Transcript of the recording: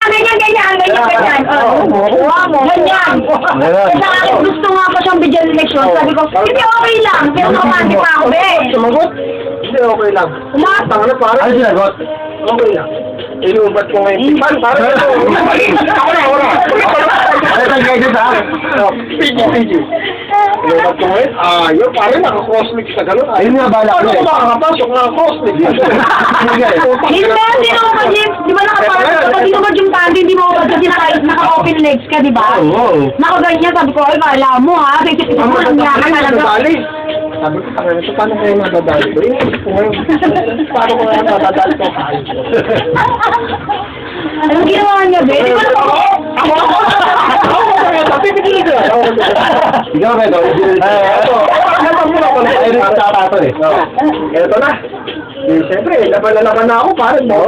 Ganyan. Kuha mo. Ganyan. Sa akin, gusto nga pa siyang bigyan ng leksyon. Sabi ko, hindi okay lang. Pero nakamati pa ako, be. Sumagot? Hindi, okay lang. Lahat. Tanga na, pare. Ano sinagot? Okay lang. Inubat ko ngayon. Pare, ako na. Ay, tangkay dito ha? Pigi. Inubat ko ngayon. Yun, pare, naka-cosmic sa galon. Ayun nga, bala ko Ano eh. ko makakapasok na cosmic? Hindi mo ba, Jim? Di ba nakapasok? Kapag di mo ba yung tandi, di mo ba kasi naka-open legs ka, di ba? Oo. Nakaganyan, sabi ko, ay, kala mo ha. Titipid mo lang niya ka talaga. Sabi ko, tanga nito, paano kayo madadali ko? Paano ko kaya madadali ko? Anong ginawa niya, be? Di ba Ikaw ba ito? Ay, nagtatato eh. Ito na. Siyempre, laban na ako, parang mo.